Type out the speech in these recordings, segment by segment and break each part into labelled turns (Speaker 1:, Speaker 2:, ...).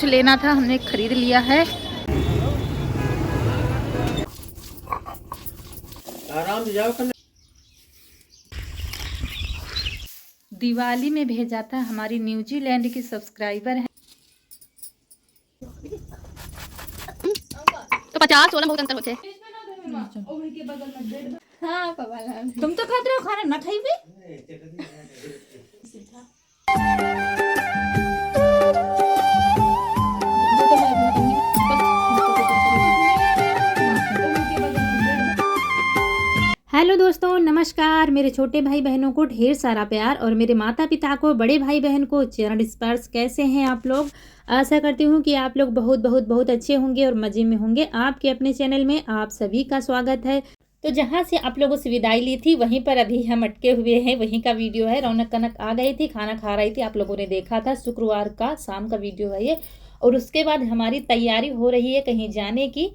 Speaker 1: कुछ लेना था, हमने खरीद लिया है।
Speaker 2: आराम से जाओ।
Speaker 1: दिवाली में भेजा था, हमारी न्यूजीलैंड की सब्सक्राइबर है।
Speaker 3: तो 50-16 बहुत अंतर होते।
Speaker 1: हाँ तुम तो खाते हो खाना ना खाई भी। हेलो दोस्तों, नमस्कार। मेरे छोटे भाई बहनों को ढेर सारा प्यार और मेरे माता पिता को, बड़े भाई बहन को चरण स्पर्श। कैसे हैं आप लोग? आशा करती हूँ कि आप लोग बहुत बहुत बहुत अच्छे होंगे और मज़े में होंगे। आपके अपने चैनल में आप सभी का स्वागत है। तो जहाँ से आप लोगों से विदाई ली थी वहीं पर अभी हम अटके हुए हैं, वहीं का वीडियो है। रौनक कनक आ गई थी, खाना खा रही थी, आप लोगों ने देखा था। शुक्रवार का शाम का वीडियो है ये। और उसके बाद हमारी तैयारी हो रही है कहीं जाने की।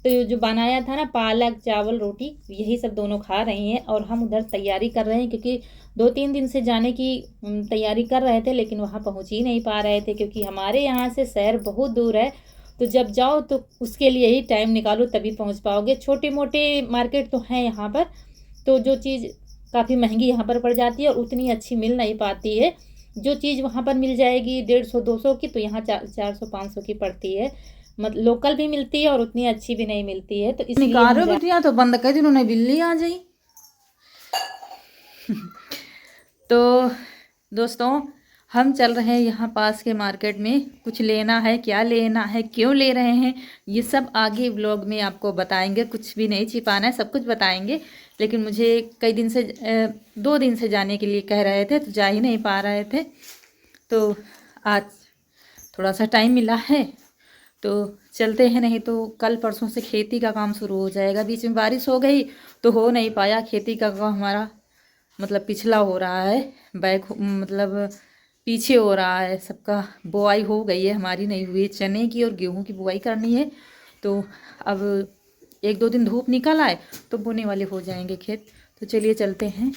Speaker 1: तो जो बनाया था ना, पालक चावल रोटी, यही सब दोनों खा रही हैं और हम उधर तैयारी कर रहे हैं, क्योंकि 2-3 दिन से जाने की तैयारी कर रहे थे, लेकिन वहाँ पहुँच ही नहीं पा रहे थे, क्योंकि हमारे यहाँ से शहर बहुत दूर है। तो जब जाओ तो उसके लिए ही टाइम निकालो तभी पहुँच पाओगे। छोटे मोटे मार्केट तो हैं यहाँ पर, तो जो चीज़ काफ़ी महंगी यहाँ पर पड़ जाती है और उतनी अच्छी मिल नहीं पाती है। जो चीज़ वहाँ पर मिल जाएगी 150-200 की, तो यहाँ 400-500 की पड़ती है। मतलब लोकल भी मिलती है और उतनी अच्छी भी नहीं मिलती है। तो इसलिए
Speaker 3: निकालो बिटिया, तो बंद कर दी उन्होंने, बिल्ली आ जाई।
Speaker 1: तो दोस्तों, हम चल रहे हैं यहाँ पास के मार्केट में। कुछ लेना है, क्या लेना है, क्यों ले रहे हैं, ये सब आगे व्लॉग में आपको बताएंगे। कुछ भी नहीं छिपाना है, सब कुछ बताएंगे। लेकिन मुझे कई दिन से 2 दिन से जाने के लिए कह रहे थे, तो जा ही नहीं पा रहे थे। तो आज थोड़ा सा टाइम मिला है तो चलते हैं, नहीं तो कल परसों से खेती का काम शुरू हो जाएगा। बीच में बारिश हो गई तो हो नहीं पाया। खेती का काम हमारा मतलब पिछला हो रहा है, मतलब पीछे हो रहा है। सबका बुआई हो गई है, हमारी नहीं हुई। चने की और गेहूं की बुआई करनी है। तो अब 1-2 दिन धूप निकल आए तो बोने वाले हो जाएंगे खेत। तो चलिए चलते हैं।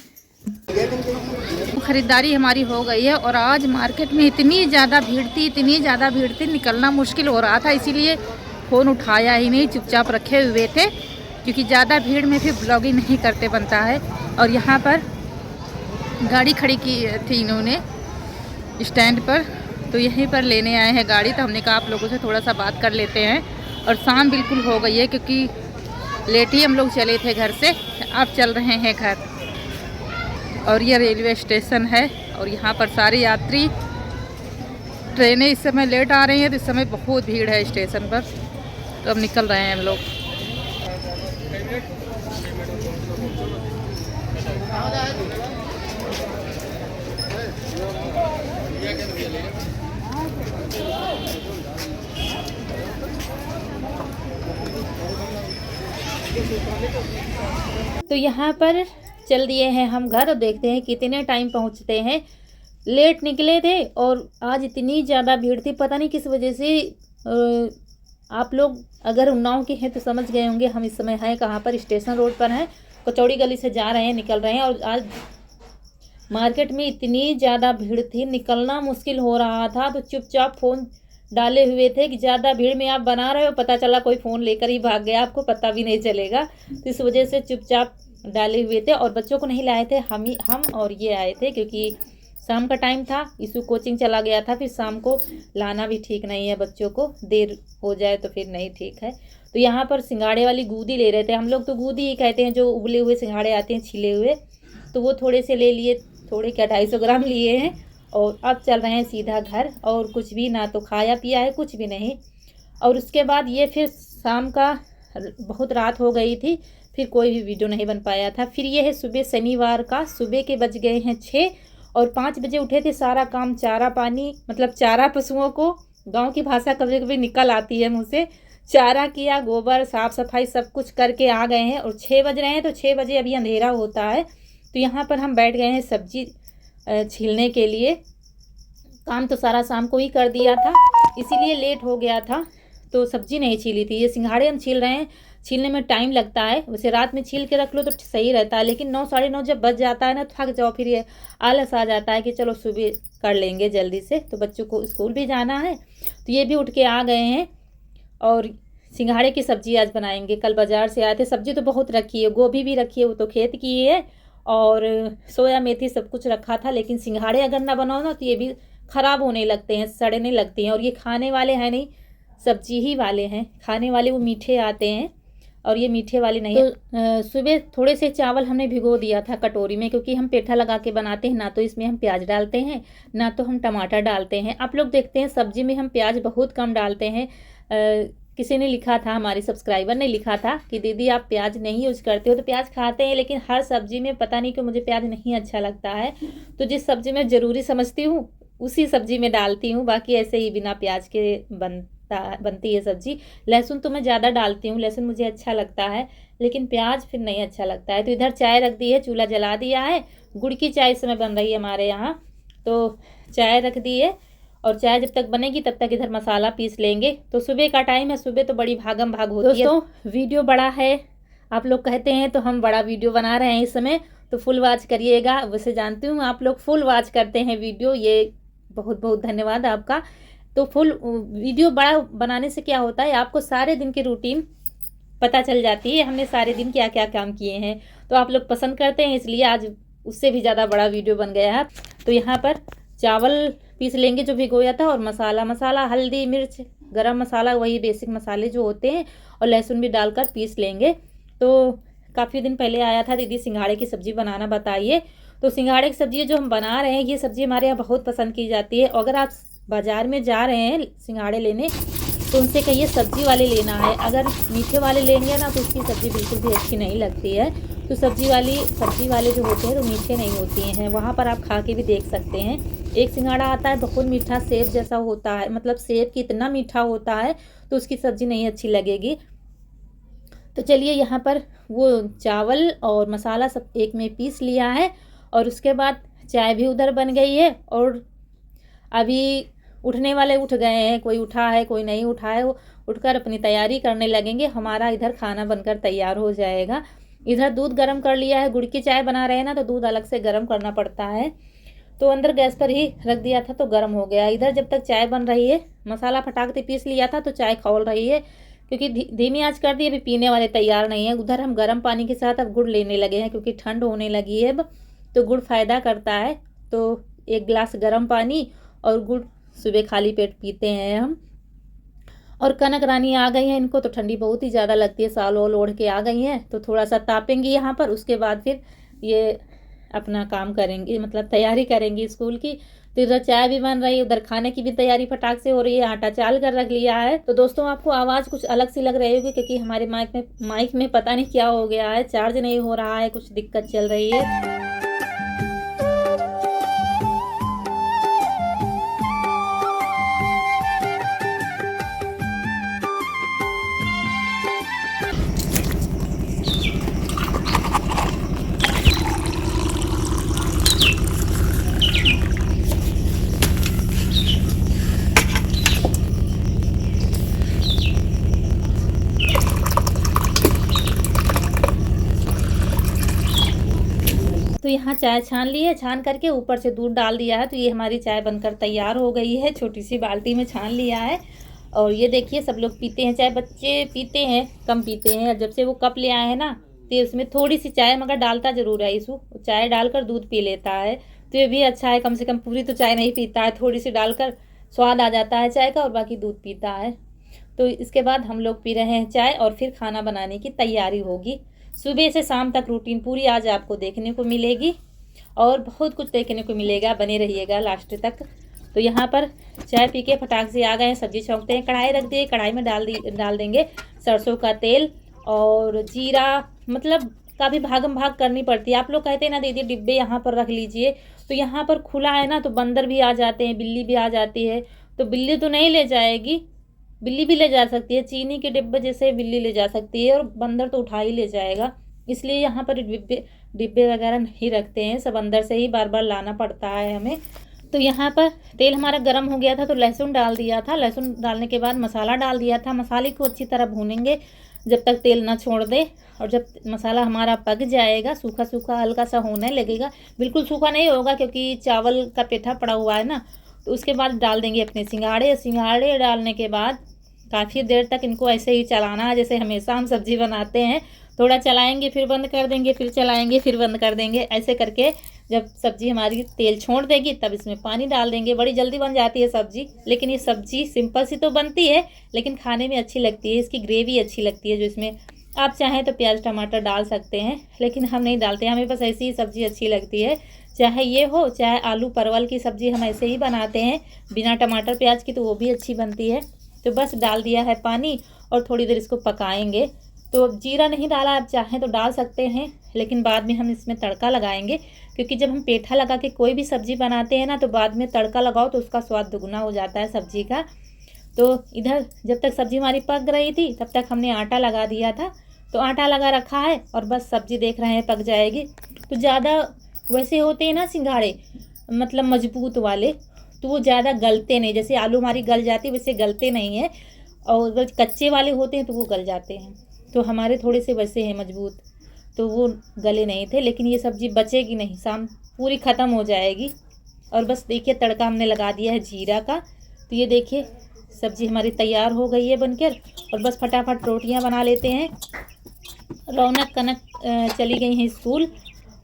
Speaker 1: ख़रीदारी हमारी हो गई है और आज मार्केट में इतनी ज़्यादा भीड़ थी, निकलना मुश्किल हो रहा था। इसीलिए फ़ोन उठाया ही नहीं, चुपचाप रखे हुए थे, क्योंकि ज़्यादा भीड़ में फिर ब्लॉगिंग नहीं करते बनता है। और यहाँ पर गाड़ी खड़ी की थी इन्होंने स्टैंड पर, तो यहीं पर लेने आए हैं गाड़ी। तो हमने कहा आप लोगों से थोड़ा सा बात कर लेते हैं। और शाम बिल्कुल हो गई है, क्योंकि लेट ही हम लोग चले थे घर से। अब चल रहे हैं घर। और ये रेलवे स्टेशन है और यहाँ पर सारे यात्री, ट्रेनें इस समय लेट आ रही हैं, तो इस समय बहुत भीड़ है स्टेशन पर। तो अब निकल रहे हैं हम लोग। तो यहाँ पर चल दिए हैं हम घर और देखते हैं कितने टाइम पहुँचते हैं। लेट निकले थे और आज इतनी ज़्यादा भीड़ थी, पता नहीं किस वजह से। आप लोग अगर उन्नाव के हैं तो समझ गए होंगे हम इस समय हैं कहाँ पर। स्टेशन रोड पर हैं, कचौड़ी गली से जा रहे हैं, निकल रहे हैं। और आज मार्केट में इतनी ज़्यादा भीड़ थी, निकलना मुश्किल हो रहा था। तो चुपचाप फ़ोन डाले हुए थे कि ज़्यादा भीड़ में आप बना रहे हो, पता चला कोई फ़ोन लेकर ही भाग गया, आपको पता भी नहीं चलेगा। तो इस वजह से चुपचाप डाले हुए थे। और बच्चों को नहीं लाए थे, हम और ये आए थे, क्योंकि शाम का टाइम था। इसु कोचिंग चला गया था, फिर शाम को लाना भी ठीक नहीं है बच्चों को, देर हो जाए तो फिर नहीं ठीक है। तो यहाँ पर सिंघाड़े वाली गूदी ले रहे थे। हम लोग तो गूदी ही कहते हैं, जो उबले हुए सिंघाड़े आते हैं छिले हुए। तो वो थोड़े से ले लिए, थोड़े क्या 250 ग्राम लिए हैं। और अब चल रहे हैं सीधा घर। और कुछ भी ना तो खाया पिया है, कुछ भी नहीं। और उसके बाद ये फिर शाम का बहुत रात हो गई थी, फिर कोई भी वीडियो नहीं बन पाया था। फिर ये है सुबह शनिवार का, सुबह के बज गए हैं 6 और 5 बजे उठे थे। सारा काम चारा पानी, मतलब चारा पशुओं को, गांव की भाषा कभी कभी निकल आती है मुँह से, चारा किया, गोबर साफ़ सफाई सब कुछ करके आ गए हैं। और 6 बज रहे हैं, तो 6 बजे अभी अंधेरा होता है। तो यहाँ पर हम बैठ गए हैं सब्जी छीलने के लिए। काम तो सारा शाम को ही कर दिया था, इसीलिए लेट हो गया था। तो सब्जी नहीं छीली थी। ये सिंघाड़े हम छील रहे हैं, छीलने में टाइम लगता है। वैसे रात में छील के रख लो तो सही रहता है, लेकिन 9 साढ़े 9 जब बज जाता है ना, थक जाओ, फिर ये आलस आ जाता है कि चलो सुबह कर लेंगे जल्दी से। तो बच्चों को स्कूल भी जाना है, तो ये भी उठ के आ गए हैं। और सिंघाड़े की सब्ज़ी आज बनाएंगे। कल बाज़ार से आए थे, सब्ज़ी तो बहुत रखी है, गोभी भी रखी है, वो तो खेत की है, और सोया मेथी सब कुछ रखा था। लेकिन सिंघाड़े अगर ना बनाओ ना तो ये भी ख़राब होने लगते हैं, सड़ने लगती हैं। और ये खाने वाले हैं नहीं, सब्जी ही वाले हैं। खाने वाले वो मीठे आते हैं और ये मीठे वाले नहीं। तो सुबह थोड़े से चावल हमने भिगो दिया था कटोरी में, क्योंकि हम पेठा लगा के बनाते हैं ना, तो इसमें हम प्याज डालते हैं ना तो हम टमाटर डालते हैं। आप लोग देखते हैं सब्जी में हम प्याज बहुत कम डालते हैं। किसी ने लिखा था, हमारी सब्सक्राइबर ने लिखा था कि दीदी आप प्याज नहीं यूज करते हो। तो प्याज खाते हैं, लेकिन हर सब्जी में पता नहीं क्यों मुझे प्याज नहीं अच्छा लगता है। तो जिस सब्जी में ज़रूरी समझती हूँ उसी सब्जी में डालती हूँ, बाकी ऐसे ही बिना प्याज के बनती है सब्जी। लहसुन तो मैं ज़्यादा डालती हूँ, लहसुन मुझे अच्छा लगता है, लेकिन प्याज फिर नहीं अच्छा लगता है। तो इधर चाय रख दी है, चूल्हा जला दिया है। गुड़ की चाय इस समय बन रही है हमारे यहाँ, तो चाय रख दी है। और चाय जब तक बनेगी तब तक इधर मसाला पीस लेंगे। तो सुबह का टाइम है, सुबह तो बड़ी भागम भाग होती है। दोस्तों वीडियो बड़ा है, आप लोग कहते हैं, तो हम बड़ा वीडियो बना रहे हैं इस समय, तो फुल वॉच करिएगा। वैसे जानती हूँ आप लोग फुल वॉच करते हैं वीडियो, ये बहुत बहुत धन्यवाद आपका। तो फुल वीडियो बड़ा बनाने से क्या होता है, आपको सारे दिन की रूटीन पता चल जाती है, हमने सारे दिन क्या क्या काम किए हैं। तो आप लोग पसंद करते हैं, इसलिए आज उससे भी ज़्यादा बड़ा वीडियो बन गया है। तो यहाँ पर चावल पीस लेंगे जो भिगोया था, और मसाला हल्दी मिर्च गरम मसाला, वही बेसिक मसाले जो होते हैं, और लहसुन भी डालकर पीस लेंगे। तो काफ़ी दिन पहले आया था, दीदी सिंघाड़े की सब्ज़ी बनाना बताइए। तो सिंघाड़े की सब्ज़ी जो हम बना रहे हैं, ये सब्ज़ी हमारे यहाँ बहुत पसंद की जाती है। अगर आप बाज़ार में जा रहे हैं सिंघाड़े लेने, तो उनसे कहिए सब्ज़ी वाले लेना है। अगर मीठे वाले लेंगे ना तो उसकी सब्ज़ी बिल्कुल भी अच्छी नहीं लगती है। तो सब्ज़ी वाले जो होते हैं तो मीठे नहीं होती हैं। वहाँ पर आप खा के भी देख सकते हैं। एक सिंघाड़ा आता है बहुत मीठा, सेब जैसा होता है, मतलब सेब की इतना मीठा होता है, तो उसकी सब्ज़ी नहीं अच्छी लगेगी। तो चलिए यहाँ पर वो चावल और मसाला सब एक में पीस लिया है, और उसके बाद चाय भी उधर बन गई है। और अभी उठने वाले उठ गए हैं, कोई उठा है कोई नहीं उठा है, वो उठकर अपनी तैयारी करने लगेंगे। हमारा इधर खाना बनकर तैयार हो जाएगा। इधर दूध गर्म कर लिया है, गुड़ की चाय बना रहे हैं ना, तो दूध अलग से गर्म करना पड़ता है। तो अंदर गैस पर ही रख दिया था तो गर्म हो गया। इधर जब तक चाय बन रही है, मसाला फटाक से पीस लिया था तो चाय खौल रही है, क्योंकि धीमी आंच कर दी। अभी पीने वाले तैयार नहीं है। उधर हम गर्म पानी के साथ अब गुड़ लेने लगे हैं, क्योंकि ठंड होने लगी है अब, तो गुड़ फ़ायदा करता है। तो 1 गिलास गर्म पानी और गुड़ सुबह खाली पेट पीते हैं हम। और कनक रानी आ गई हैं, इनको तो ठंडी बहुत ही ज़्यादा लगती है, साल ओल ओढ़ के आ गई हैं, तो थोड़ा सा तापेंगी यहाँ पर। उसके बाद फिर ये अपना काम करेंगी, मतलब तैयारी करेंगी स्कूल की। तो इधर चाय भी बन रही है, उधर खाने की भी तैयारी फटाक से हो रही है। आटा चाल कर रख लिया है। तो दोस्तों आपको आवाज़ कुछ अलग सी लग रही होगी, क्योंकि हमारे माइक में पता नहीं क्या हो गया है, चार्ज नहीं हो रहा है, कुछ दिक्कत चल रही है। तो यहाँ चाय छान ली है, छान करके ऊपर से दूध डाल दिया है। तो ये हमारी चाय बनकर तैयार हो गई है। छोटी सी बाल्टी में छान लिया है, और ये देखिए सब लोग पीते हैं चाय। बच्चे पीते हैं, कम पीते हैं। जब से वो कप ले आए हैं ना, तो उसमें थोड़ी सी चाय, मगर डालता ज़रूर है इसू, चाय डालकर दूध पी लेता है। तो ये भी अच्छा है, कम से कम पूरी तो चाय नहीं पीता है, थोड़ी सी डालकर स्वाद आ जाता है चाय का, और बाकी दूध पीता है। तो इसके बाद हम लोग पी रहे हैं चाय, और फिर खाना बनाने की तैयारी होगी। सुबह से शाम तक रूटीन पूरी आज आपको देखने को मिलेगी, और बहुत कुछ देखने को मिलेगा, बने रहिएगा लास्ट तक। तो यहाँ पर चाय पी के फटाक से आ गए हैं, सब्जी छौंकते हैं। कढ़ाई रख दिए, कढ़ाई में डाल देंगे सरसों का तेल और जीरा, मतलब काफ़ी भागम भाग करनी पड़ती है। आप लोग कहते हैं ना दीदी डिब्बे यहाँ पर रख लीजिए, तो यहाँ पर खुला है ना, तो बंदर भी आ जाते हैं, बिल्ली भी आ जाती है। तो बिल्ली तो नहीं ले जाएगी, बिल्ली भी ले जा सकती है, चीनी के डिब्बे जैसे बिल्ली ले जा सकती है, और बंदर तो उठा ही ले जाएगा। इसलिए यहाँ पर डिब्बे वगैरह नहीं रखते हैं, सब अंदर से ही बार बार लाना पड़ता है हमें। तो यहाँ पर तेल हमारा गर्म हो गया था तो लहसुन डाल दिया था। लहसुन डालने के बाद मसाला डाल दिया था। मसाले को अच्छी तरह भूनेंगे जब तक तेल ना छोड़ दे, और जब मसाला हमारा पक जाएगा, सूखा सूखा हल्का सा होने लगेगा, बिल्कुल सूखा नहीं होगा क्योंकि चावल का पेठा पड़ा हुआ है ना, तो उसके बाद डाल देंगे अपने सिंघाड़े। सिंघाड़े डालने के बाद काफ़ी देर तक इनको ऐसे ही चलाना है जैसे हमेशा हम सब्ज़ी बनाते हैं। थोड़ा चलाएंगे फिर बंद कर देंगे, फिर चलाएंगे फिर बंद कर देंगे, ऐसे करके जब सब्ज़ी हमारी तेल छोड़ देगी तब इसमें पानी डाल देंगे। बड़ी जल्दी बन जाती है सब्ज़ी, लेकिन ये सब्ज़ी सिंपल सी तो बनती है लेकिन खाने में अच्छी लगती है। इसकी ग्रेवी अच्छी लगती है, जो इसमें आप चाहें तो प्याज टमाटर डाल सकते हैं, लेकिन हम नहीं डालते, हमें बस ऐसी ही सब्ज़ी अच्छी लगती है। चाहे ये हो चाहे आलू परवल की सब्ज़ी हम ऐसे ही बनाते हैं बिना टमाटर प्याज की, तो वो भी अच्छी बनती है। तो बस डाल दिया है पानी और थोड़ी देर इसको पकाएंगे। तो जीरा नहीं डाला, आप चाहें तो डाल सकते हैं, लेकिन बाद में हम इसमें तड़का लगाएंगे, क्योंकि जब हम पेठा लगा के कोई भी सब्ज़ी बनाते हैं ना तो बाद में तड़का लगाओ तो उसका स्वाद दुगना हो जाता है सब्ज़ी का। तो इधर जब तक सब्ज़ी हमारी पक रही थी तब तक हमने आटा लगा दिया था, तो आटा लगा रखा है और बस सब्ज़ी देख रहे हैं पक जाएगी। तो ज़्यादा वैसे होते हैं ना सिंघाड़े, मतलब मजबूत वाले, तो वो ज़्यादा गलते नहीं, जैसे आलू हमारी गल जाती है वैसे गलते नहीं है, और अगर कच्चे वाले होते हैं तो वो गल जाते हैं। तो हमारे थोड़े से वैसे हैं मजबूत, तो वो गले नहीं थे। लेकिन ये सब्ज़ी बचेगी नहीं, शाम पूरी ख़त्म हो जाएगी। और बस देखिए तड़का हमने लगा दिया है जीरा का। तो ये देखिए सब्ज़ी हमारी तैयार हो गई है बनकर, और बस फटाफट रोटियां बना लेते हैं। रौनक कनक चली गई हैं स्कूल,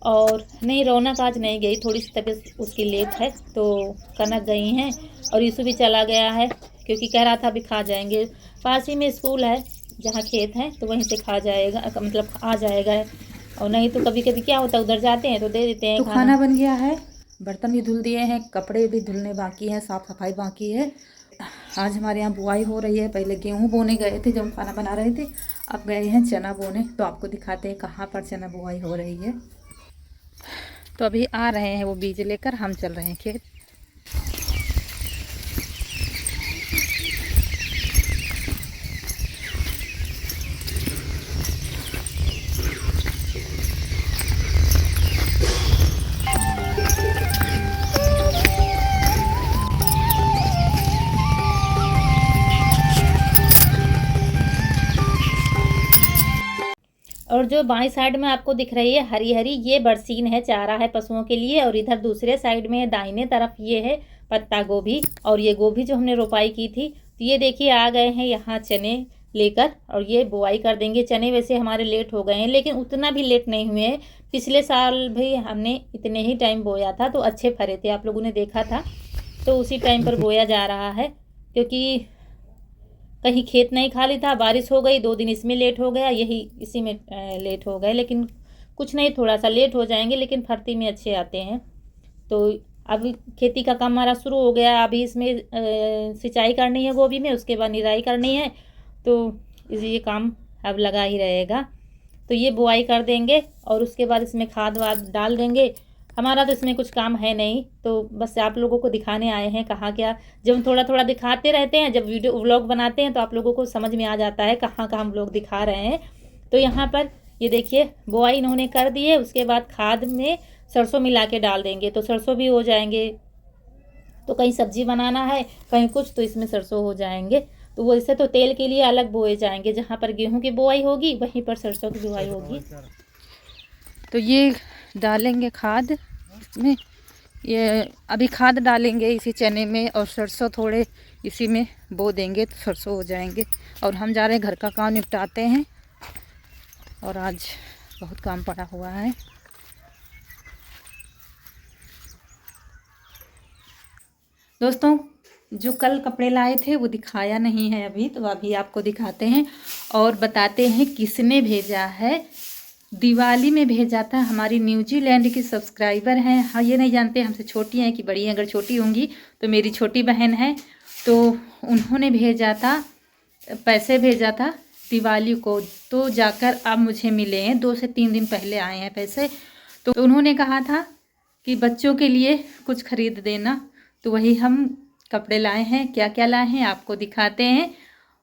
Speaker 1: और नहीं रौनक आज नहीं गई, थोड़ी सी तबीयत उसकी लेट है, तो कनक गई हैं। और यीशु भी चला गया है क्योंकि कह रहा था अभी खा जाएंगे। पास ही में स्कूल है जहाँ खेत हैं, तो वहीं से खा जाएगा, मतलब आ जाएगा। और नहीं तो कभी कभी क्या होता है उधर जाते हैं तो दे देते हैं
Speaker 3: तो खाना बन गया है, बर्तन भी धुल दिए हैं, कपड़े भी धुलने बाकी हैं, साफ़ सफाई बाकी है। आज हमारे यहाँ बुआई हो रही है। पहले गेहूँ बोने गए थे जब हम खाना बना रहे थे, अब गए हैं चना बोने। तो आपको दिखाते हैं कहाँ पर चना बुआई हो रही है। तो अभी आ रहे हैं वो बीज लेकर, हम चल रहे हैं खेत।
Speaker 1: और जो बाएं साइड में आपको दिख रही है हरी हरी, ये बरसीन है, चारा है पशुओं के लिए। और इधर दूसरे साइड में दाहिने तरफ ये है पत्ता गोभी, और ये गोभी जो हमने रोपाई की थी। तो ये देखिए आ गए हैं यहाँ चने लेकर, और ये बुआई कर देंगे। चने वैसे हमारे लेट हो गए हैं, लेकिन उतना भी लेट नहीं हुए हैं। पिछले साल भी हमने इतने ही टाइम बोया था तो अच्छे फरे थे, आप लोगों ने देखा था। तो उसी टाइम पर बोया जा रहा है, क्योंकि कहीं खेत नहीं खाली था, बारिश हो गई, 2 दिन इसमें लेट हो गया, यही इसी में लेट हो गए। लेकिन कुछ नहीं, थोड़ा सा लेट हो जाएंगे लेकिन फरती में अच्छे आते हैं। तो अभी खेती का काम हमारा शुरू हो गया। अभी इसमें सिंचाई करनी है गोभी में, उसके बाद निराई करनी है, तो ये काम अब लगा ही रहेगा। तो ये बुआई कर देंगे और उसके बाद इसमें खाद वाद डाल देंगे। हमारा तो इसमें कुछ काम है नहीं, तो बस आप लोगों को दिखाने आए हैं कहाँ क्या। जब हम थोड़ा थोड़ा दिखाते रहते हैं, जब वीडियो व्लॉग बनाते हैं तो आप लोगों को समझ में आ जाता है कहाँ कहाँ हम लोग दिखा रहे हैं। तो यहाँ पर ये देखिए बुआई इन्होंने कर दी है, उसके बाद खाद में सरसों मिला के डाल देंगे तो सरसों भी हो जाएंगे। तो कहीं सब्जी बनाना है कहीं कुछ, तो इसमें सरसों हो जाएंगे। तो वैसे तो तेल के लिए अलग बोए जाएंगे, जहाँ पर गेहूं की बुआई होगी वहीं पर सरसों की बुआई होगी।
Speaker 3: तो ये डालेंगे खाद इसमें, ये अभी खाद डालेंगे इसी चने में, और सरसों थोड़े इसी में बो देंगे तो सरसों हो जाएंगे। और हम जा रहे हैं घर का काम निपटाते हैं, और आज बहुत काम पड़ा हुआ है। दोस्तों जो कल कपड़े लाए थे वो दिखाया नहीं है अभी, तो अभी आपको दिखाते हैं और बताते हैं किसने भेजा है। दिवाली में भेजा था, हमारी न्यूजीलैंड की सब्सक्राइबर हैं। हाँ, ये नहीं जानते हमसे छोटी हैं कि बड़ी हैं, अगर छोटी होंगी तो मेरी छोटी बहन है। तो उन्होंने भेजा था, पैसे भेजा था दिवाली को, तो जाकर अब मुझे मिले हैं। 2 से 3 दिन पहले आए हैं पैसे। तो उन्होंने कहा था कि बच्चों के लिए कुछ खरीद देना, तो वही हम कपड़े लाए हैं। क्या क्या लाए हैं आपको दिखाते हैं,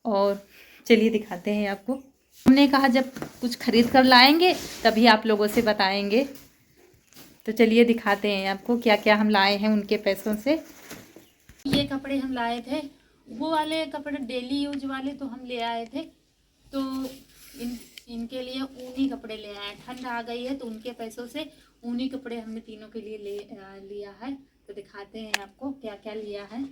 Speaker 3: और चलिए दिखाते हैं आपको। हमने कहा जब कुछ खरीद कर लाएंगे तभी आप लोगों से बताएंगे। तो चलिए दिखाते हैं आपको क्या क्या हम लाए हैं उनके पैसों से।
Speaker 1: ये कपड़े हम लाए थे, वो वाले कपड़े डेली यूज वाले तो हम ले आए थे, तो इनके लिए ऊनी कपड़े ले आए। ठंड आ गई है तो उनके पैसों से ऊनी कपड़े हमने तीनों के लिए लिया है। तो दिखाते हैं आपको क्या क्या लिया है।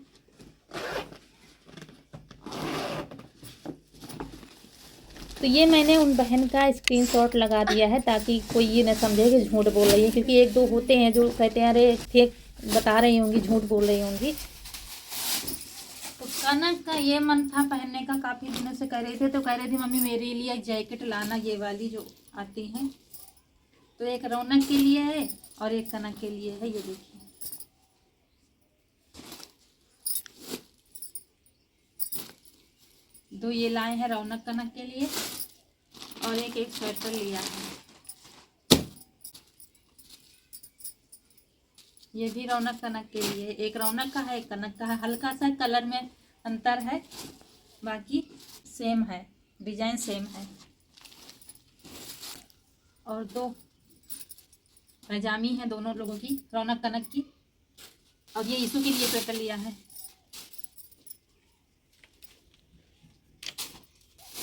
Speaker 1: तो ये मैंने उन बहन का स्क्रीनशॉट लगा दिया है ताकि कोई ये न समझे कि झूठ बोल रही है, क्योंकि एक दो होते हैं जो कहते हैं अरे फेक बता रही होंगी, झूठ बोल रही होंगी। तो कनक का ये मन था पहनने का, काफ़ी दिनों से कह रहे थे, तो कह रही थी मम्मी मेरे लिए एक जैकेट लाना, ये वाली जो आती है। तो एक रौनक के लिए है और एक कनक के लिए है। ये देखिए, दो ये लाए हैं रौनक कनक के लिए और एक स्वेटर लिया है। ये भी रौनक कनक के लिए, एक रौनक का है एक कनक का है। हल्का सा कलर में अंतर है, बाकी सेम है, डिजाइन सेम है। और दो पैजामी है दोनों लोगों की, रौनक कनक की। और ये यीशु के लिए स्वेटर लिया है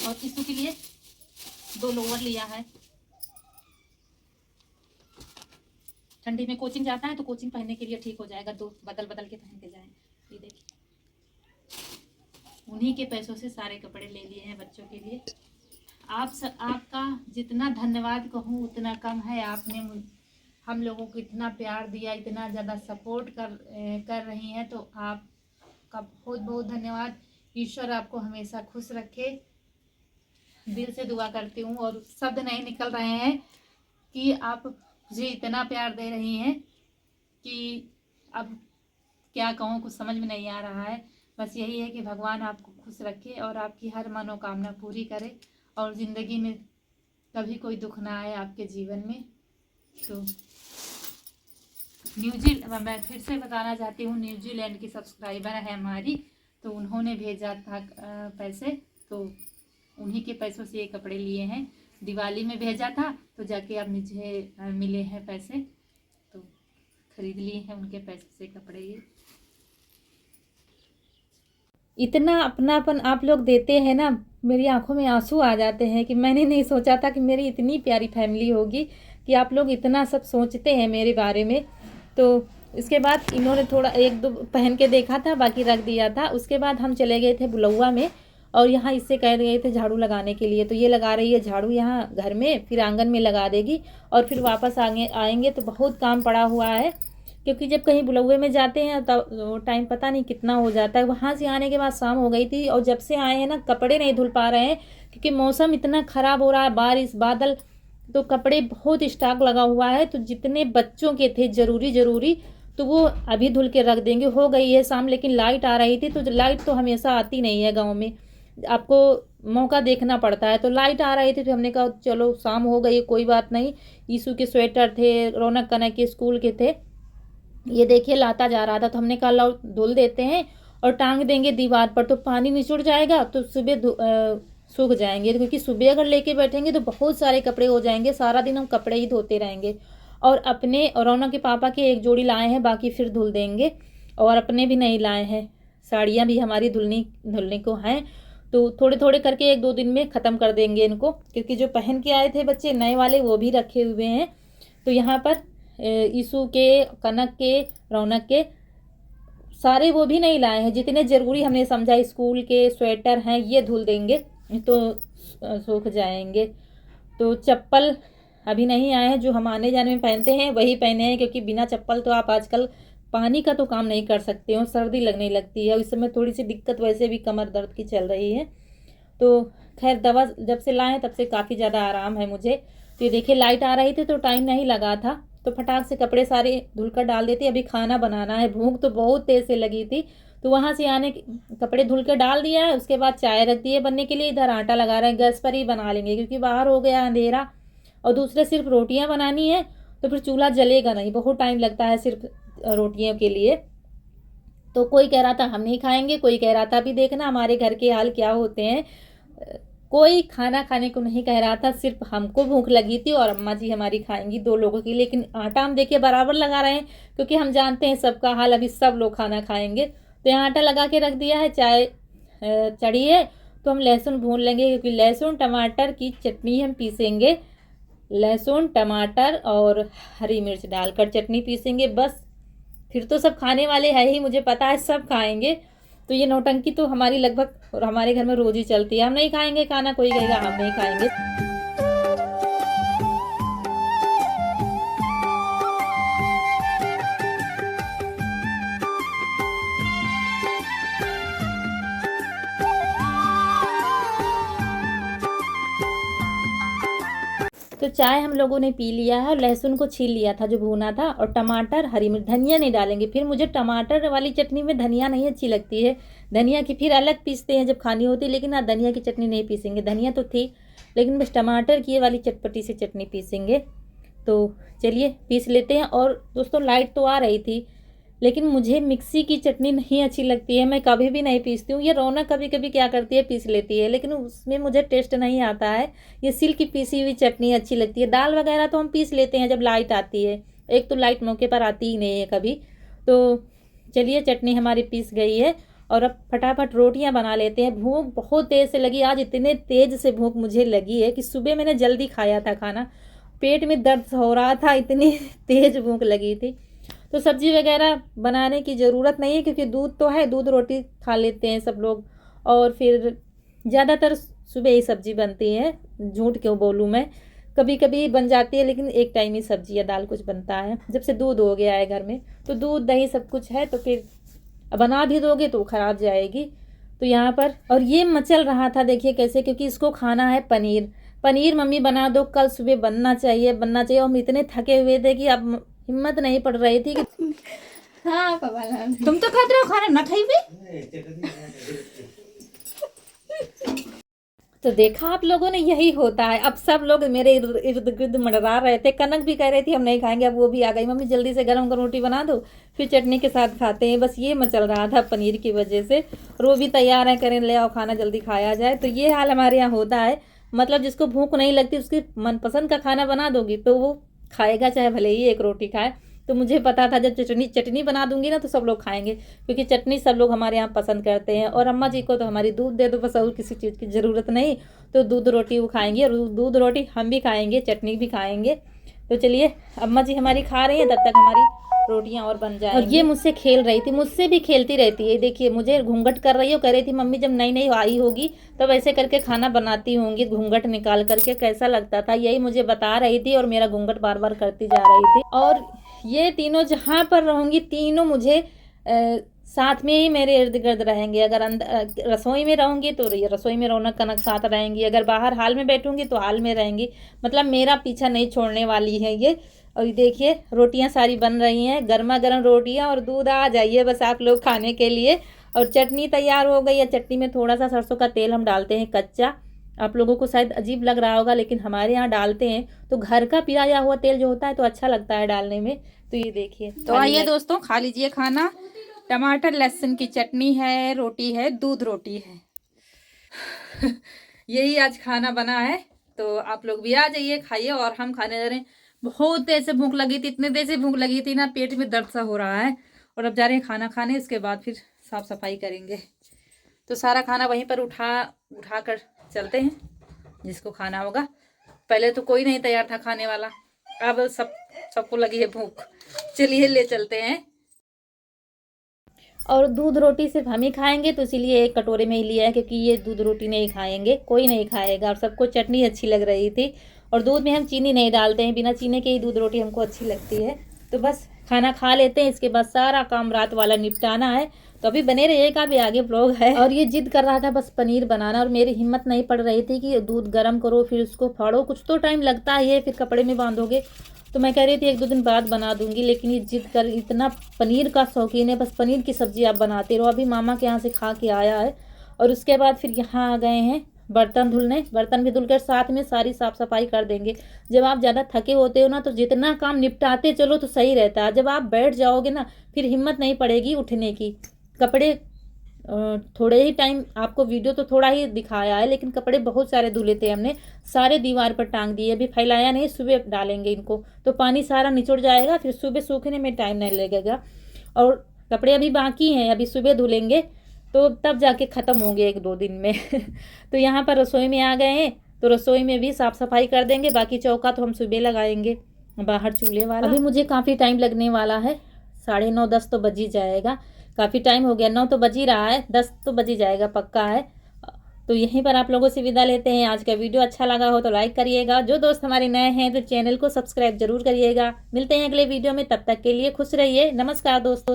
Speaker 1: और यीशु के लिए दो लोअर लिया है। ठंडी में कोचिंग जाता है तो कोचिंग पहनने के लिए ठीक हो जाएगा, दो बदल बदल के पहन के जाए। ये देखिए, उन्हीं के पैसों से सारे कपड़े ले लिए हैं बच्चों के लिए। आपका जितना धन्यवाद कहूँ उतना कम है। आपने हम लोगों को इतना प्यार दिया, इतना ज़्यादा सपोर्ट कर रही हैं, तो आपका बहुत बहुत धन्यवाद। ईश्वर आपको हमेशा खुश रखे, दिल से दुआ करती हूँ। और शब्द नहीं निकल रहे हैं कि आप मुझे इतना प्यार दे रही हैं कि अब क्या कहूँ, कुछ समझ में नहीं आ रहा है। बस यही है कि भगवान आपको खुश रखे और आपकी हर मनोकामना पूरी करे और ज़िंदगी में कभी कोई दुख ना आए आपके जीवन में। तो मैं फिर से बताना चाहती हूँ, न्यूजीलैंड की सब्सक्राइबर है हमारी, तो उन्होंने भेजा था पैसे, तो उन्हीं के पैसों से ये कपड़े लिए हैं। दिवाली में भेजा था तो जाके अब मुझे मिले हैं पैसे, तो खरीद लिए हैं उनके पैसे से कपड़े। ये इतना अपनापन आप लोग देते हैं ना, मेरी आंखों में आंसू आ जाते हैं कि मैंने नहीं सोचा था कि मेरी इतनी प्यारी फैमिली होगी, कि आप लोग इतना सब सोचते हैं मेरे बारे में। तो इसके बाद इन्होंने थोड़ा एक दो पहन के देखा था, बाकी रख दिया था। उसके बाद हम चले गए थे बुलौआ में और यहाँ इससे कह गए थे झाड़ू लगाने के लिए, तो ये लगा रही है झाड़ू यहाँ घर में, फिर आंगन में लगा देगी और फिर वापस आएंगे तो बहुत काम पड़ा हुआ है, क्योंकि जब कहीं बुलौए में जाते हैं तो वो टाइम पता नहीं कितना हो जाता है। वहाँ से आने के बाद शाम हो गई थी और जब से आए हैं ना कपड़े नहीं धुल पा रहे हैं, क्योंकि मौसम इतना ख़राब हो रहा है, बारिश बादल, तो कपड़े बहुत स्टॉक लगा हुआ है। तो जितने बच्चों के थे ज़रूरी तो वो अभी धुल के रख देंगे। हो गई है शाम, लेकिन लाइट आ रही थी, तो लाइट तो हमेशा आती नहीं है गाँव में, आपको मौका देखना पड़ता है। तो लाइट आ रही थी तो हमने कहा चलो शाम हो गई, कोई बात नहीं। यीशु के स्वेटर थे, रौनक कनक के स्कूल के थे, ये देखिए लाता जा रहा था, तो हमने कहा लो धुल देते हैं और टांग देंगे दीवार पर, तो पानी निचुड़ जाएगा तो सुबह सूख जाएंगे, क्योंकि सुबह अगर लेके बैठेंगे तो बहुत सारे कपड़े हो जाएंगे, सारा दिन हम कपड़े ही धोते रहेंगे। और अपने रौनक के पापा के एक जोड़ी लाए हैं, बाकी फिर धुल देंगे, और अपने भी नहीं लाए हैं। साड़ियाँ भी हमारी धुलने को हैं, तो थोड़े थोड़े करके एक दो दिन में ख़त्म कर देंगे इनको, क्योंकि जो पहन के आए थे बच्चे नए वाले वो भी रखे हुए हैं। तो यहाँ पर यीशु के, कनक के, रौनक के सारे वो भी नहीं लाए हैं, जितने ज़रूरी हमने समझा। स्कूल के स्वेटर हैं ये धुल देंगे तो सूख जाएंगे। तो चप्पल अभी नहीं आए हैं, जो हम आने जाने में पहनते हैं वही पहने हैं, क्योंकि बिना चप्पल तो आप आजकल पानी का तो काम नहीं कर सकते हो, सर्दी लगने लगती है। इस समय थोड़ी सी दिक्कत वैसे भी कमर दर्द की चल रही है। तो खैर दवा जब से लाएँ तब से काफ़ी ज़्यादा आराम है मुझे। तो ये देखिए लाइट आ रही थी तो टाइम नहीं लगा था, तो फटाक से कपड़े सारे धुलकर डाल देती। अभी खाना बनाना है, भूख तो बहुत तेज़ से लगी थी, तो वहाँ से आने कपड़े धुल के डाल दिया है। उसके बाद चाय रख दी है बनने के लिए, इधर आटा लगा रहे हैं, गैस पर ही बना लेंगे क्योंकि बाहर हो गया अंधेरा। और दूसरे सिर्फ रोटियाँ बनानी है, तो फिर चूल्हा जलेगा नहीं, बहुत टाइम लगता है सिर्फ रोटियों के लिए। तो कोई कह रहा था हम नहीं खाएंगे, कोई कह रहा था अभी देखना हमारे घर के हाल क्या होते हैं, कोई खाना खाने को नहीं कह रहा था, सिर्फ हमको भूख लगी थी और अम्मा जी हमारी खाएंगी 2 लोगों की। लेकिन आटा हम देखिए बराबर लगा रहे हैं, क्योंकि हम जानते हैं सबका हाल, अभी सब लोग खाना खाएंगे। तो यहाँ आटा लगा के रख दिया है, चाय चढ़ी है, तो हम लहसुन भून लेंगे, क्योंकि लहसुन टमाटर की चटनी हम पीसेंगे। लहसुन टमाटर और हरी मिर्च डालकर चटनी पीसेंगे बस। फिर तो सब खाने वाले हैं ही, मुझे पता है सब खाएंगे। तो ये नौटंकी तो हमारी लगभग और हमारे घर में रोज ही चलती है। हम नहीं खाएंगे खाना, कोई कहेगा हम नहीं खाएंगे। तो चाय हम लोगों ने पी लिया है, लहसुन को छील लिया था जो भुना था, और टमाटर हरी मिर्च, धनिया नहीं डालेंगे। फिर मुझे टमाटर वाली चटनी में धनिया नहीं अच्छी लगती है, धनिया की फिर अलग पीसते हैं जब खानी होती है, लेकिन आज धनिया की चटनी नहीं पीसेंगे। धनिया तो थी, लेकिन बस टमाटर की ये वाली चटपटी सी चटनी पीसेंगे। तो चलिए पीस लेते हैं। और दोस्तों लाइट तो आ रही थी, लेकिन मुझे मिक्सी की चटनी नहीं अच्छी लगती है, मैं कभी भी नहीं पीसती हूँ। ये रौनक कभी कभी क्या करती है, पीस लेती है, लेकिन उसमें मुझे टेस्ट नहीं आता है। ये सिल की पीसी हुई चटनी अच्छी लगती है। दाल वगैरह तो हम पीस लेते हैं जब लाइट आती है, एक तो लाइट मौके पर आती ही नहीं है कभी। तो चलिए चटनी हमारी पीस गई है, और अब फटाफट रोटियां बना लेते हैं। भूख बहुत तेज़ से लगी, आज इतने तेज़ से भूख मुझे लगी है कि सुबह मैंने जल्दी खाया था खाना, पेट में दर्द हो रहा था, इतनी तेज़ भूख लगी थी। तो सब्जी वगैरह बनाने की ज़रूरत नहीं है, क्योंकि दूध तो है, दूध रोटी खा लेते हैं सब लोग। और फिर ज़्यादातर सुबह ही सब्जी बनती है, झूठ क्यों बोलूँ मैं, कभी कभी बन जाती है, लेकिन एक टाइम ही सब्जी या दाल कुछ बनता है। जब से दूध हो गया है घर में, तो दूध दही सब कुछ है, तो फिर बना भी दोगे तो ख़राब जाएगी। तो यहाँ पर, और ये मचल रहा था देखिए कैसे, क्योंकि इसको खाना है पनीर। पनीर मम्मी बना दो, कल सुबह बनना चाहिए बनना चाहिए। और हम इतने थके हुए थे कि अब हिम्मत नहीं पड़ रही थी कि
Speaker 3: हाँ पापा तुम तो खाते रहो खाना, ना खाई भी।
Speaker 1: तो देखा आप लोगों ने, यही होता है। अब सब लोग मेरे इर्द गिर्द मंडरा रहे थे। कनक भी कह रही थी हम नहीं खाएंगे, अब वो भी आ गई, मम्मी जल्दी से गरम गरम रोटी बना दो, फिर चटनी के साथ खाते हैं। बस ये मचल रहा था पनीर की वजह से, और वो भी तैयार है, करें ले आओ खाना जल्दी खाया जाए। तो ये हाल हमारे यहाँ होता है। मतलब जिसको भूख नहीं लगती, उसकी मनपसंद का खाना बना दोगी तो वो खाएगा, चाहे भले ही एक रोटी खाए। तो मुझे पता था जब चटनी बना दूंगी ना तो सब लोग खाएंगे, क्योंकि चटनी सब लोग हमारे यहाँ पसंद करते हैं। और अम्मा जी को तो हमारी दूध दे दो बस, और किसी चीज़ की ज़रूरत नहीं। तो दूध रोटी वो खाएंगी, और दूध रोटी हम भी खाएंगे, चटनी भी खाएंगे। तो चलिए अम्मा जी हमारी खा रही है, तब तक हमारी रोटियां और बन जाएंगी। और ये मुझसे खेल रही थी, मुझसे भी खेलती रहती है। देखिए मुझे घूंघट कर रही है, कह रही थी मम्मी जब नई नई आई होगी तब ऐसे करके खाना बनाती होंगी, घूंघट निकाल करके कैसा लगता था, यही मुझे बता रही थी। और मेरा घूंघट बार बार करती जा रही थी। और ये तीनों जहाँ पर रहूँगी, तीनों मुझे साथ में ही मेरे इर्द गिर्द रहेंगे। अगर अंदर रसोई में रहूँगी तो ये रसोई में रौनक कनक साथ रहेंगी, अगर बाहर हाल में बैठूँगी तो हाल में रहेंगी। मतलब मेरा पीछा नहीं छोड़ने वाली है ये। और देखिए रोटियां सारी बन रही हैं, गर्मा गर्म रोटियां, और दूध आ जाइए बस आप लोग खाने के लिए। और चटनी तैयार हो गई है। चटनी में थोड़ा सा सरसों का तेल हम डालते हैं कच्चा। आप लोगों को शायद अजीब लग रहा होगा, लेकिन हमारे यहाँ डालते हैं। तो घर का पिराया हुआ तेल जो होता है तो अच्छा लगता है डालने में। तो ये देखिए,
Speaker 3: तो आइए दोस्तों खा लीजिए खाना। टमाटर लहसुन की चटनी है, रोटी है, दूध रोटी है। यही आज खाना बना है। तो आप लोग भी आ जाइए, खाइए, और हम खाने जा रहे हैं। बहुत देर से भूख लगी थी, इतने देर से भूख लगी थी ना, पेट में दर्द सा हो रहा है। और अब जा रहे हैं खाना खाने, उसके बाद फिर साफ सफाई करेंगे। तो सारा खाना वहीं पर उठा कर चलते हैं, जिसको खाना होगा। पहले तो कोई नहीं तैयार था खाने वाला, अब सबको लगी है भूख। चलिए ले चलते हैं।
Speaker 1: और दूध रोटी सिर्फ हम ही खाएंगे, तो इसीलिए एक कटोरे में ही लिया है, क्योंकि ये दूध रोटी नहीं खाएंगे, कोई नहीं खाएगा। और सबको चटनी अच्छी लग रही थी, और दूध में हम चीनी नहीं डालते हैं, बिना चीनी के ही दूध रोटी हमको अच्छी लगती है। तो बस खाना खा लेते हैं, इसके बाद सारा काम रात वाला निपटाना है। तो अभी बने रहिएगा, भी आगे ब्लॉग है। और ये जिद कर रहा था बस पनीर बनाना, और मेरी हिम्मत नहीं पड़ रही थी कि दूध गर्म करो फिर उसको फाड़ो, कुछ तो टाइम लगता है, फिर कपड़े में बांधोगे। तो मैं कह रही थी 1-2 दिन बाद बना दूंगी, लेकिन ये जिद कर, इतना पनीर का शौकीन है, बस पनीर की सब्जी आप बनाते रहो। अभी मामा के यहाँ से खा के आया है, और उसके बाद फिर यहाँ आ गए हैं बर्तन धुलने। बर्तन भी धुलकर साथ में सारी साफ सफाई कर देंगे। जब आप ज़्यादा थके होते हो ना, तो जितना काम निपटाते चलो तो सही रहता है। जब आप बैठ जाओगे ना, फिर हिम्मत नहीं पड़ेगी उठने की। कपड़े थोड़े ही टाइम आपको वीडियो तो थोड़ा ही दिखाया है, लेकिन कपड़े बहुत सारे धुले थे हमने, सारे दीवार पर टांग दिए। अभी फैलाया नहीं, सुबह डालेंगे इनको तो पानी सारा निचुड़ जाएगा, फिर सुबह सूखने में टाइम नहीं लगेगा। और कपड़े अभी बाकी हैं, अभी सुबह धुलेंगे तो तब जाके ख़त्म होंगे 1-2 दिन में। तो यहाँ पर रसोई में आ गए हैं, तो रसोई में भी साफ़ सफाई कर देंगे, बाकी चौका तो हम सुबह लगाएंगे बाहर चूल्हे वाला। अभी मुझे काफ़ी टाइम लगने वाला है, 9:30-10 तो बज ही जाएगा। काफ़ी टाइम हो गया, 9 तो बज ही रहा है, 10 तो बज ही जाएगा पक्का है। तो यहीं पर आप लोगों से विदा लेते हैं। आज का वीडियो अच्छा लगा हो तो लाइक करिएगा, जो दोस्त हमारे नए हैं तो चैनल को सब्सक्राइब जरूर करिएगा। मिलते हैं अगले वीडियो में, तब तक के लिए खुश रहिए। नमस्कार दोस्तों।